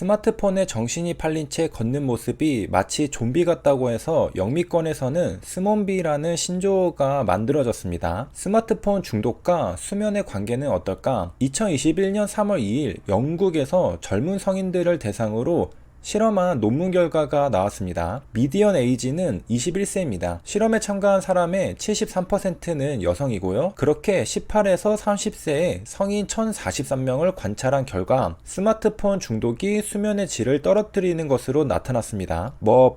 스마트폰에 정신이 팔린 채 걷는 모습이 마치 좀비 같다고 해서 영미권에서는 스몬비라는 신조어가 만들어졌습니다. 스마트폰 중독과 수면의 관계는 어떨까? 2021년 3월 2일 영국에서 젊은 성인들을 대상으로 실험한 논문 결과가 나왔습니다. 미디언 에이지는 21세입니다. 실험에 참가한 사람의 73%는 여성이고요. 그렇게 18에서 30세의 성인 1043명을 관찰한 결과 스마트폰 중독이 수면의 질을 떨어뜨리는 것으로 나타났습니다.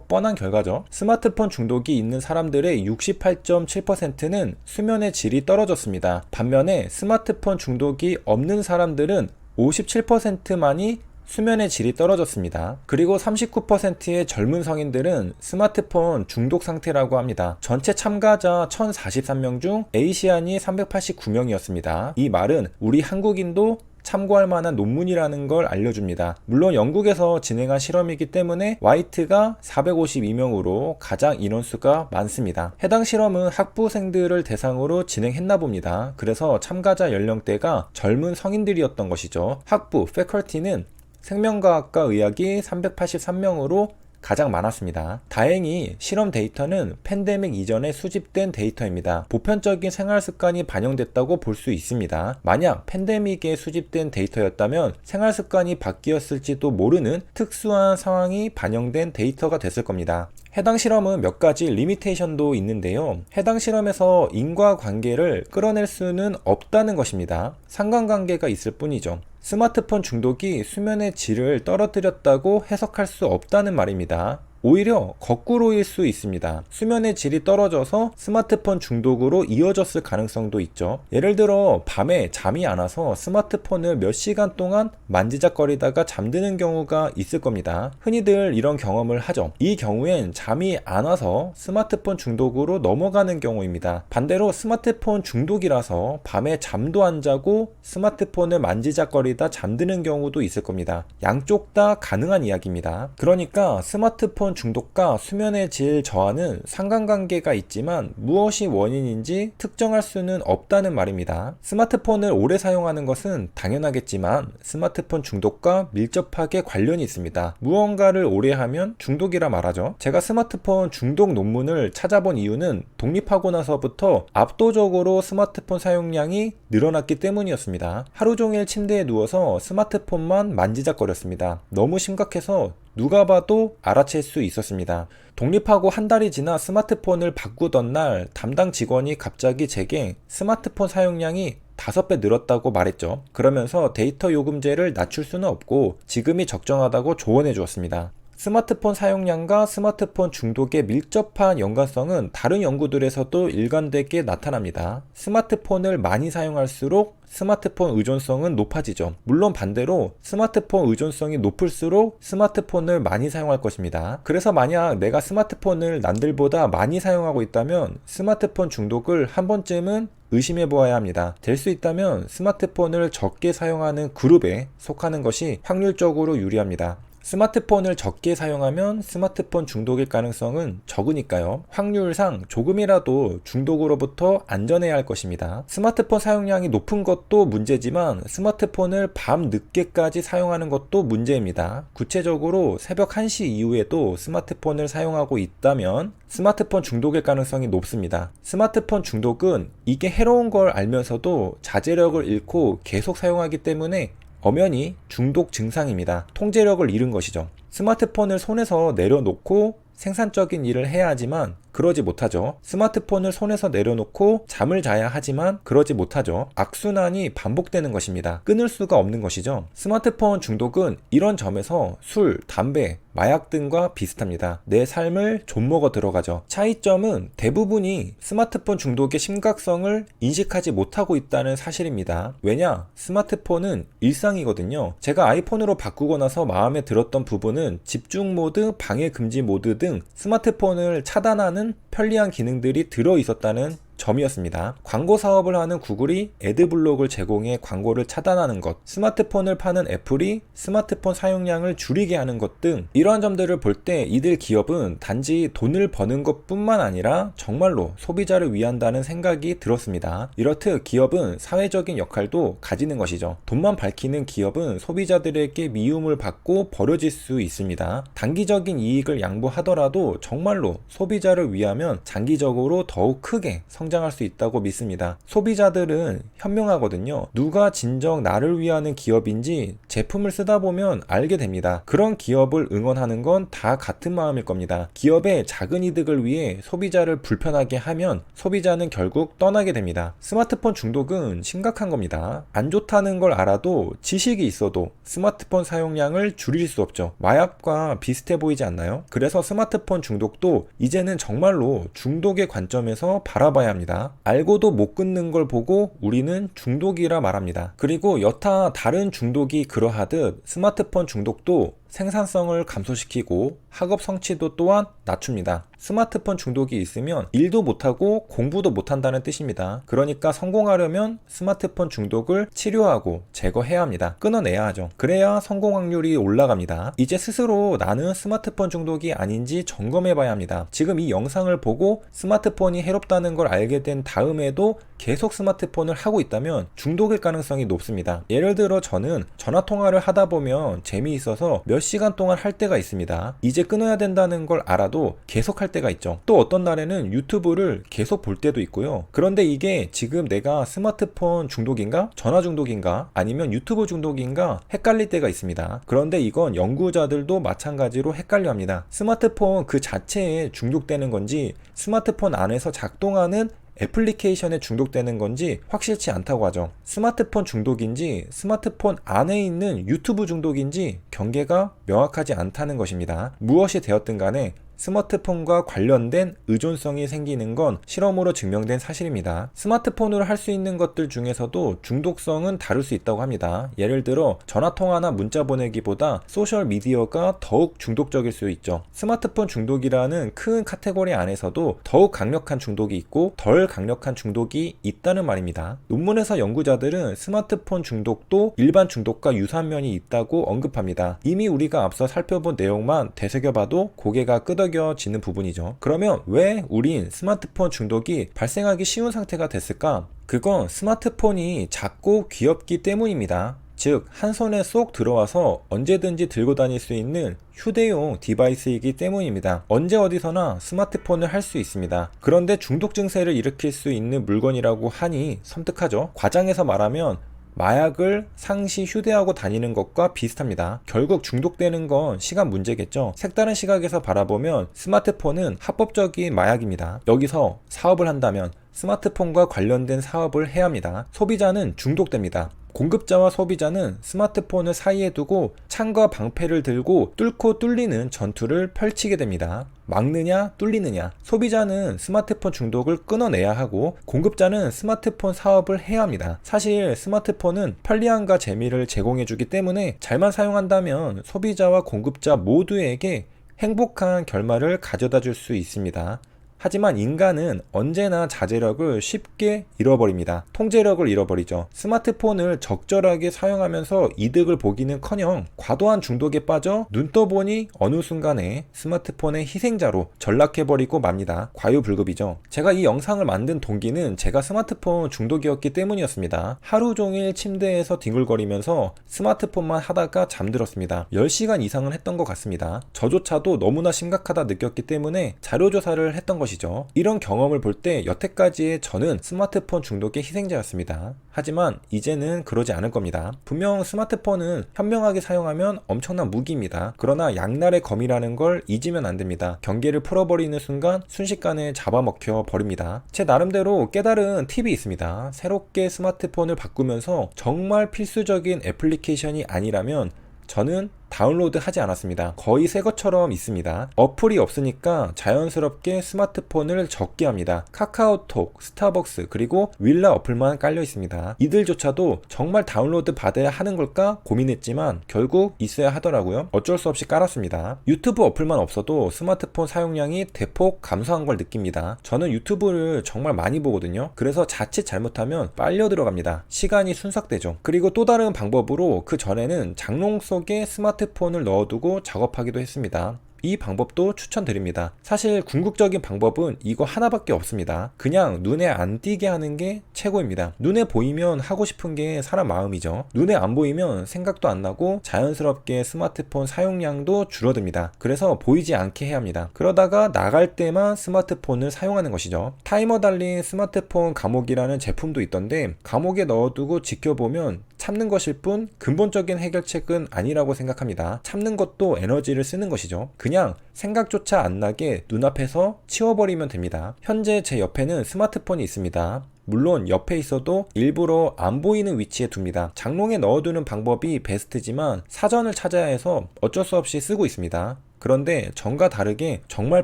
뻔한 결과죠. 스마트폰 중독이 있는 사람들의 68.7%는 수면의 질이 떨어졌습니다. 반면에 스마트폰 중독이 없는 사람들은 57%만이 수면의 질이 떨어졌습니다. 그리고 39%의 젊은 성인들은 스마트폰 중독 상태라고 합니다. 전체 참가자 1043명 중 아시안이 389명이었습니다. 이 말은 우리 한국인도 참고할 만한 논문이라는 걸 알려줍니다. 물론 영국에서 진행한 실험이기 때문에 화이트가 452명으로 가장 인원수가 많습니다. 해당 실험은 학부생들을 대상으로 진행했나 봅니다. 그래서 참가자 연령대가 젊은 성인들이었던 것이죠. 학부, 패컬티는 생명과학과 의학이 383명으로 가장 많았습니다. 다행히 실험 데이터는 팬데믹 이전에 수집된 데이터입니다. 보편적인 생활 습관이 반영됐다고 볼 수 있습니다. 만약 팬데믹에 수집된 데이터였다면 생활 습관이 바뀌었을지도 모르는 특수한 상황이 반영된 데이터가 됐을 겁니다. 해당 실험은 몇 가지 리미테이션도 있는데요. 해당 실험에서 인과관계를 끌어낼 수는 없다는 것입니다. 상관관계가 있을 뿐이죠. 스마트폰 중독이 수면의 질을 떨어뜨렸다고 해석할 수 없다는 말입니다. 오히려 거꾸로일 수 있습니다. 수면의 질이 떨어져서 스마트폰 중독으로 이어졌을 가능성도 있죠. 예를 들어 밤에 잠이 안 와서 스마트폰을 몇 시간 동안 만지작거리다가 잠드는 경우가 있을 겁니다. 흔히들 이런 경험을 하죠. 이 경우엔 잠이 안 와서 스마트폰 중독으로 넘어가는 경우입니다. 반대로 스마트폰 중독이라서 밤에 잠도 안 자고 스마트폰을 만지작거리다 잠드는 경우도 있을 겁니다. 양쪽 다 가능한 이야기입니다. 그러니까 스마트폰 중독과 수면의 질 저하는 상관관계가 있지만 무엇이 원인인지 특정할 수는 없다는 말입니다. 스마트폰을 오래 사용하는 것은 당연하겠지만 스마트폰 중독과 밀접하게 관련이 있습니다. 무언가를 오래 하면 중독이라 말하죠. 제가 스마트폰 중독 논문을 찾아본 이유는 독립하고 나서부터 압도적으로 스마트폰 사용량이 늘어났기 때문이었습니다. 하루 종일 침대에 누워서 스마트폰만 만지작거렸습니다. 너무 심각해서 누가 봐도 알아챌 수 있었습니다. 독립하고 한 달이 지나 스마트폰을 바꾸던 날 담당 직원이 갑자기 제게 스마트폰 사용량이 5배 늘었다고 말했죠. 그러면서 데이터 요금제를 낮출 수는 없고 지금이 적정하다고 조언해 주었습니다. 스마트폰 사용량과 스마트폰 중독의 밀접한 연관성은 다른 연구들에서도 일관되게 나타납니다. 스마트폰을 많이 사용할수록 스마트폰 의존성은 높아지죠. 물론 반대로 스마트폰 의존성이 높을수록 스마트폰을 많이 사용할 것입니다. 그래서 만약 내가 스마트폰을 남들보다 많이 사용하고 있다면 스마트폰 중독을 한 번쯤은 의심해 보아야 합니다. 될 수 있다면 스마트폰을 적게 사용하는 그룹에 속하는 것이 확률적으로 유리합니다. 스마트폰을 적게 사용하면 스마트폰 중독일 가능성은 적으니까요. 확률상 조금이라도 중독으로부터 안전해야 할 것입니다. 스마트폰 사용량이 높은 것도 문제지만 스마트폰을 밤 늦게까지 사용하는 것도 문제입니다. 구체적으로 새벽 1시 이후에도 스마트폰을 사용하고 있다면 스마트폰 중독일 가능성이 높습니다. 스마트폰 중독은 이게 해로운 걸 알면서도 자제력을 잃고 계속 사용하기 때문에 엄연히 중독 증상입니다. 통제력을 잃은 것이죠. 스마트폰을 손에서 내려놓고 생산적인 일을 해야 하지만 그러지 못하죠. 스마트폰을 손에서 내려놓고 잠을 자야 하지만 그러지 못하죠. 악순환이 반복되는 것입니다. 끊을 수가 없는 것이죠. 스마트폰 중독은 이런 점에서 술, 담배, 마약 등과 비슷합니다. 내 삶을 좀먹어 들어가죠. 차이점은 대부분이 스마트폰 중독의 심각성을 인식하지 못하고 있다는 사실입니다. 왜냐? 스마트폰은 일상이거든요. 제가 아이폰으로 바꾸고 나서 마음에 들었던 부분은 집중 모드, 방해 금지 모드 등 스마트폰을 차단하는 편리한 기능들이 들어 있었다는 점이었습니다. 광고 사업을 하는 구글이 애드블록을 제공해 광고를 차단하는 것, 스마트폰을 파는 애플이 스마트폰 사용량을 줄이게 하는 것 등 이러한 점들을 볼 때 이들 기업은 단지 돈을 버는 것 뿐만 아니라 정말로 소비자를 위한다는 생각이 들었습니다. 이렇듯 기업은 사회적인 역할도 가지는 것이죠. 돈만 밝히는 기업은 소비자들에게 미움을 받고 버려질 수 있습니다. 단기적인 이익을 양보하더라도 정말로 소비자를 위하면 장기적으로 더욱 크게 성장할 수 있다고 믿습니다. 소비자들은 현명하거든요. 누가 진정 나를 위하는 기업인지 제품을 쓰다 보면 알게 됩니다. 그런 기업을 응원하는 건 다 같은 마음일 겁니다. 기업의 작은 이득을 위해 소비자를 불편하게 하면 소비자는 결국 떠나게 됩니다. 스마트폰 중독은 심각한 겁니다. 안 좋다는 걸 알아도 지식이 있어도 스마트폰 사용량을 줄일 수 없죠. 마약과 비슷해 보이지 않나요? 그래서 스마트폰 중독도 이제는 정말로 중독의 관점에서 바라봐야 합니다. 알고도 못 끊는 걸 보고 우리는 중독이라 말합니다. 그리고 여타 다른 중독이 그러하듯 스마트폰 중독도 생산성을 감소시키고 학업 성취도 또한 낮춥니다. 스마트폰 중독이 있으면 일도 못하고 공부도 못한다는 뜻입니다. 그러니까 성공하려면 스마트폰 중독을 치료하고 제거해야 합니다. 끊어내야 하죠. 그래야 성공 확률이 올라갑니다. 이제 스스로 나는 스마트폰 중독이 아닌지 점검해봐야 합니다. 지금 이 영상을 보고 스마트폰이 해롭다는 걸 알게 된 다음에도 계속 스마트폰을 하고 있다면 중독일 가능성이 높습니다. 예를 들어 저는 전화통화를 하다 보면 재미있어서 몇 시간 동안 할 때가 있습니다. 이제 끊어야 된다는 걸 알아도 계속 할 때가 있죠. 또 어떤 날에는 유튜브를 계속 볼 때도 있고요. 그런데 이게 지금 내가 스마트폰 중독인가? 전화 중독인가? 아니면 유튜브 중독인가? 헷갈릴 때가 있습니다. 그런데 이건 연구자들도 마찬가지로 헷갈려 합니다. 스마트폰 그 자체에 중독되는 건지 스마트폰 안에서 작동하는 애플리케이션에 중독되는 건지 확실치 않다고 하죠. 스마트폰 중독인지 스마트폰 안에 있는 유튜브 중독인지 경계가 명확하지 않다는 것입니다. 무엇이 되었든 간에 스마트폰과 관련된 의존성이 생기는 건 실험으로 증명된 사실입니다. 스마트폰으로 할 수 있는 것들 중에서도 중독성은 다를 수 있다고 합니다. 예를 들어 전화통화나 문자 보내기보다 소셜미디어가 더욱 중독적일 수 있죠. 스마트폰 중독이라는 큰 카테고리 안에서도 더욱 강력한 중독이 있고 덜 강력한 중독이 있다는 말입니다. 논문에서 연구자들은 스마트폰 중독도 일반 중독과 유사한 면이 있다고 언급합니다. 이미 우리가 앞서 살펴본 내용만 되새겨봐도 고개가 끄덕여지는 부분이죠. 그러면 왜 우린 스마트폰 중독이 발생하기 쉬운 상태가 됐을까? 그건 스마트폰이 작고 귀엽기 때문입니다. 즉, 한 손에 쏙 들어와서 언제든지 들고 다닐 수 있는 휴대용 디바이스이기 때문입니다. 언제 어디서나 스마트폰을 할 수 있습니다. 그런데 중독 증세를 일으킬 수 있는 물건이라고 하니 섬뜩하죠. 과장해서 말하면 마약을 상시 휴대하고 다니는 것과 비슷합니다. 결국 중독되는 건 시간 문제겠죠. 색다른 시각에서 바라보면 스마트폰은 합법적인 마약입니다. 여기서 사업을 한다면 스마트폰과 관련된 사업을 해야 합니다. 소비자는 중독됩니다. 공급자와 소비자는 스마트폰을 사이에 두고 창과 방패를 들고 뚫고 뚫리는 전투를 펼치게 됩니다. 막느냐 뚫리느냐. 소비자는 스마트폰 중독을 끊어내야 하고 공급자는 스마트폰 사업을 해야 합니다. 사실 스마트폰은 편리함과 재미를 제공해주기 때문에 잘만 사용한다면 소비자와 공급자 모두에게 행복한 결말을 가져다 줄 수 있습니다. 하지만 인간은 언제나 자제력을 쉽게 잃어버립니다. 통제력을 잃어버리죠. 스마트폰을 적절하게 사용하면서 이득을 보기는커녕 과도한 중독에 빠져 눈 떠보니 어느 순간에 스마트폰의 희생자로 전락해버리고 맙니다. 과유불급이죠. 제가 이 영상을 만든 동기는 제가 스마트폰 중독이었기 때문이었습니다. 하루 종일 침대에서 뒹굴거리면서 스마트폰만 하다가 잠들었습니다. 10시간 이상은 했던 것 같습니다. 저조차도 너무나 심각하다 느꼈기 때문에 자료조사를 했던 것이죠. 이런 경험을 볼 때 여태까지의 저는 스마트폰 중독의 희생자였습니다. 하지만 이제는 그러지 않을 겁니다. 분명 스마트폰은 현명하게 사용하면 엄청난 무기입니다. 그러나 양날의 검이라는 걸 잊으면 안 됩니다. 경계를 풀어버리는 순간 순식간에 잡아먹혀 버립니다. 제 나름대로 깨달은 팁이 있습니다. 새롭게 스마트폰을 바꾸면서 정말 필수적인 애플리케이션이 아니라면 저는 다운로드 하지 않았습니다. 거의 새 것처럼 있습니다. 어플이 없으니까 자연스럽게 스마트폰을 적게 합니다. 카카오톡, 스타벅스, 그리고 윌라 어플만 깔려 있습니다. 이들조차도 정말 다운로드 받아야 하는 걸까 고민했지만 결국 있어야 하더라고요. 어쩔 수 없이 깔았습니다. 유튜브 어플만 없어도 스마트폰 사용량이 대폭 감소한 걸 느낍니다. 저는 유튜브를 정말 많이 보거든요. 그래서 자칫 잘못하면 빨려 들어갑니다. 시간이 순삭되죠. 그리고 또 다른 방법으로 그 전에는 장롱 속에 스마트폰을 넣어두고 작업하기도 했습니다. 이 방법도 추천드립니다. 사실 궁극적인 방법은 이거 하나밖에 없습니다. 그냥 눈에 안 띄게 하는 게 최고입니다. 눈에 보이면 하고 싶은 게 사람 마음이죠. 눈에 안 보이면 생각도 안 나고 자연스럽게 스마트폰 사용량도 줄어듭니다. 그래서 보이지 않게 해야 합니다. 그러다가 나갈 때만 스마트폰을 사용하는 것이죠. 타이머 달린 스마트폰 감옥이라는 제품도 있던데 감옥에 넣어두고 지켜보면 참는 것일 뿐 근본적인 해결책은 아니라고 생각합니다. 참는 것도 에너지를 쓰는 것이죠. 그냥 생각조차 안 나게 눈앞에서 치워버리면 됩니다. 현재 제 옆에는 스마트폰이 있습니다. 물론 옆에 있어도 일부러 안 보이는 위치에 둡니다. 장롱에 넣어두는 방법이 베스트지만 사전을 찾아야 해서 어쩔 수 없이 쓰고 있습니다. 그런데 전과 다르게 정말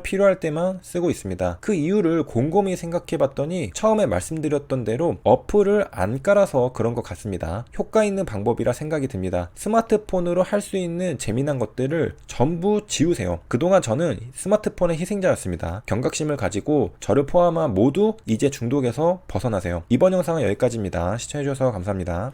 필요할 때만 쓰고 있습니다. 그 이유를 곰곰이 생각해 봤더니 처음에 말씀드렸던 대로 어플을 안 깔아서 그런 것 같습니다. 효과 있는 방법이라 생각이 듭니다. 스마트폰으로 할 수 있는 재미난 것들을 전부 지우세요. 그동안 저는 스마트폰의 희생자였습니다. 경각심을 가지고 저를 포함한 모두 이제 중독에서 벗어나세요. 이번 영상은 여기까지입니다. 시청해주셔서 감사합니다.